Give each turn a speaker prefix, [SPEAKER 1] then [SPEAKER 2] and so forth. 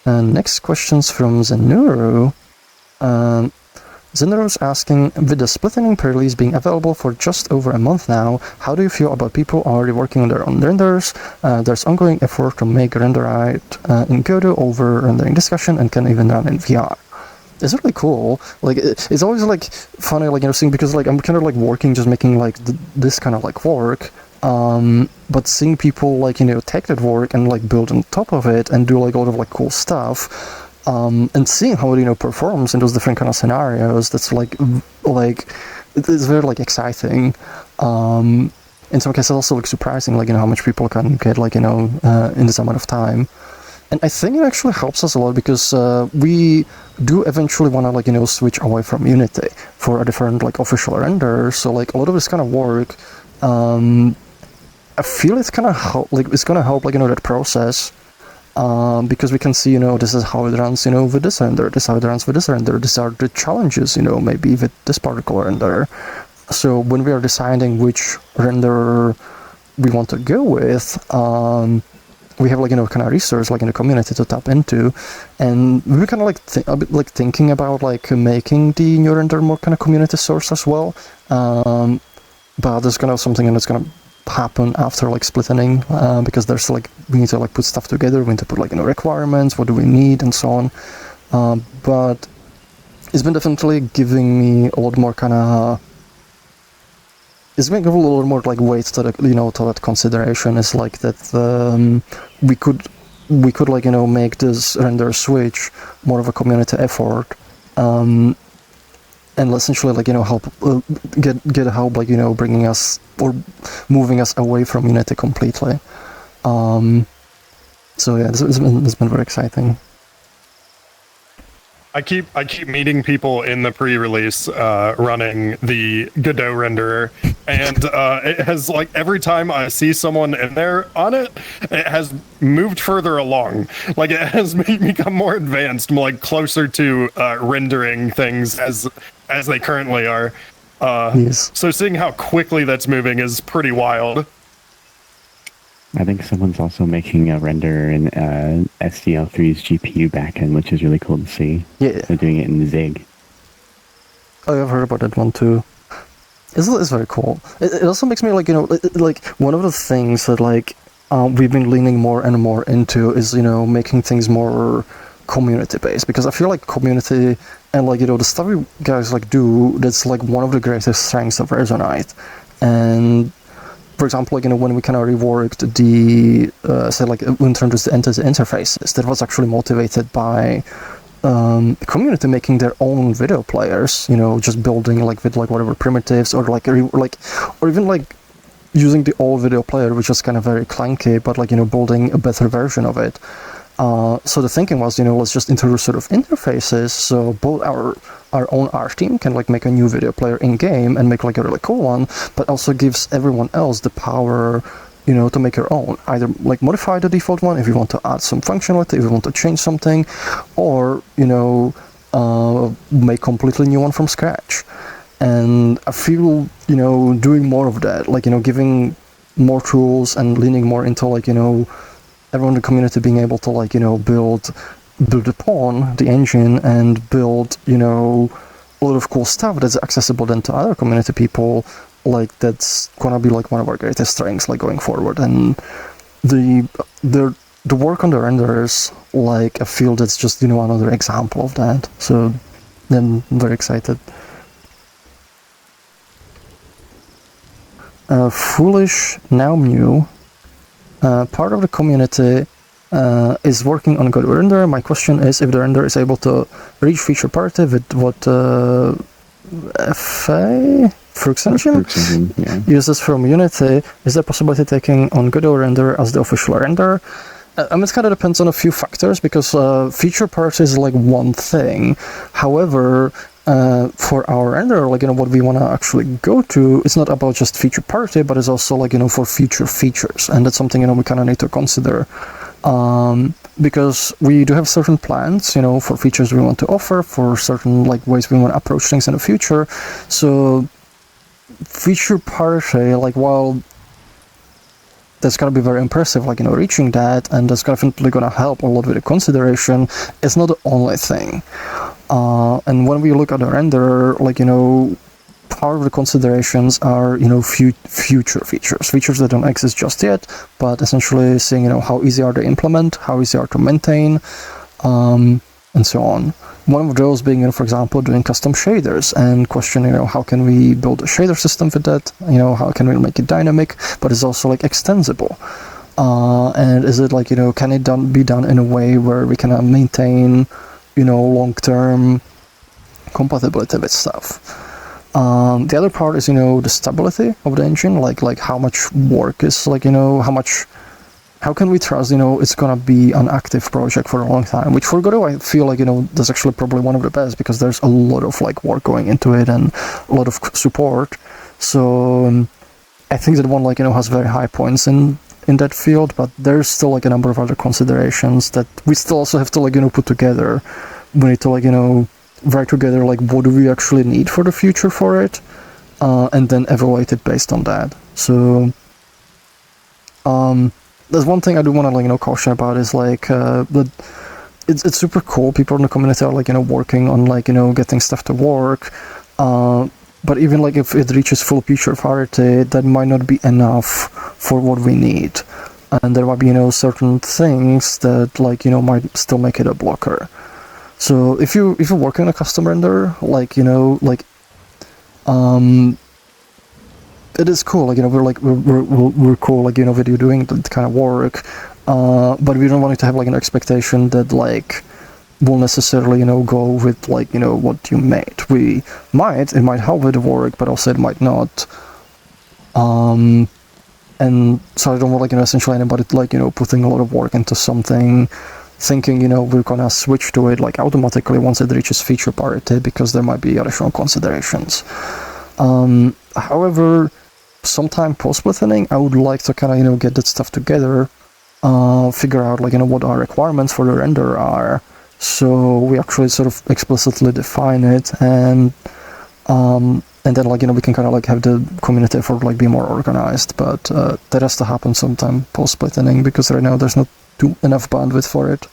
[SPEAKER 1] Next question's from Zenuru. Zenuro's asking, with the splitting pre-release being available for just over a month now, how do you feel about people already working on their own renders? There's ongoing effort to make Renderite in Godot over rendering discussion and can even run in VR. It's really cool. Like, it's always like funny, like, seeing, because like I'm kind of like working, just making like this kind of like work. But seeing people like, take that work and like build on top of it and do like a lot of like cool stuff. And seeing how it, performs in those different kind of scenarios, that's like it's very like exciting. In some cases, also like surprising, like how much people can get like in this amount of time. And I think it actually helps us a lot because we do eventually want to like switch away from Unity for a different like official render. So like a lot of this kind of work, I feel it's kind of it's gonna help like that process. Because we can see, this is how it runs, with this render, this is how it runs with this render, these are the challenges, maybe with this particular render. So when we are deciding which render we want to go with, we have like, kind of research like in the community to tap into, and we kind of like thinking about like making the new render more kind of community source as well. But there's kind of something that's gonna happen after like splitting, because there's like we need to like put stuff together, we need to put like requirements, what do we need and so on. But it's been definitely giving me a lot more kind of it's been giving a little more like weight to the, to that consideration. Is like that we could like make this render switch more of a community effort, and essentially like help get help like bringing us or moving us away from Unity completely. So yeah, it's been very exciting.
[SPEAKER 2] I keep meeting people in the pre-release running the Godot renderer, and it has like every time I see someone in there on it, it has moved further along. Like it has become more advanced, more like closer to rendering things as they currently are.
[SPEAKER 1] Yes.
[SPEAKER 2] So seeing how quickly that's moving is pretty wild.
[SPEAKER 3] I think someone's also making a render in SDL3's GPU backend, which is really cool to see.
[SPEAKER 1] Yeah.
[SPEAKER 3] They're doing it in Zig.
[SPEAKER 1] Oh, I've heard about that one too. It's very cool. It also makes me like, like one of the things that like we've been leaning more and more into is, making things more community-based, because I feel like community and like, the stuff you guys like do, that's like one of the greatest strengths of Resonite. And for example, like, when we kind of reworked the, say like, in terms of the entity interfaces, that was actually motivated by the community making their own video players, just building like with like whatever primitives, or like, or even like using the old video player, which was kind of very clunky, but like, building a better version of it. So the thinking was, let's just introduce sort of interfaces, so both our own art team can like make a new video player in game and make like a really cool one, but also gives everyone else the power, to make your own. Either like modify the default one if you want to add some functionality, if you want to change something, or make completely new one from scratch. And I feel doing more of that, like giving more tools and leaning more into like everyone in the community being able to like build upon the engine and build a lot of cool stuff that's accessible then to other community people. Like that's gonna be like one of our greatest strengths like going forward. And the work on the renders, like I feel that's just another example of that. So I'm very excited. Foolish Now Mew, part of the community is working on Godot render. My question is if the render is able to reach feature parity with what FA Froox engine uses from Unity. Is there possibility taking on Godot render as the official render? It kind of depends on a few factors, because feature parity is like one thing. However, for our render, like what we want to actually go to, it's not about just feature parity, but it's also like for future features, and that's something we kind of need to consider, because we do have certain plans, for features we want to offer, for certain like ways we want to approach things in the future. So feature parity, like while that's going to be very impressive, like, reaching that, and that's definitely going to help a lot with the consideration. It's not the only thing. And when we look at the render, like, part of the considerations are, future features that don't exist just yet, but essentially seeing, how easy are they to implement, how easy are to maintain, and so on. One of those being, for example, doing custom shaders and questioning, how can we build a shader system with that? How can we make it dynamic, but it's also like extensible? And is it like, can it be done in a way where we can maintain, long-term compatibility with stuff? The other part is, the stability of the engine, like how much work is, like, how can we trust, it's gonna be an active project for a long time, which for Godot, I feel like, that's actually probably one of the best, because there's a lot of like work going into it and a lot of support. So I think that one, like, has very high points in that field, but there's still like a number of other considerations that we still also have to, like, put together. We need to, like, write together, like, what do we actually need for the future for it, and then evaluate it based on that. So there's one thing I do want to, like, caution about is, like, but it's super cool. People in the community are, like, working on, like, getting stuff to work. But even, like, if it reaches full feature parity, that might not be enough for what we need. And there might be, certain things that, like, might still make it a blocker. So if you're working on a custom render, like, it is cool, like, we're cool, like, with you doing that kind of work, but we don't want it to have, like, an expectation that, like, will necessarily, go with, like, what you made. It might help with the work, but also it might not. And so I don't want, like, essentially anybody, like, putting a lot of work into something, thinking, we're gonna switch to it, like, automatically once it reaches feature parity, because there might be additional considerations. However, sometime post-splittering, I would like to kind of, get that stuff together, figure out, like, what our requirements for the render are, so we actually sort of explicitly define it, and then, like, we can kind of, like, have the community effort, like, be more organized, but that has to happen sometime post-splittering, because right now there's not enough bandwidth for it.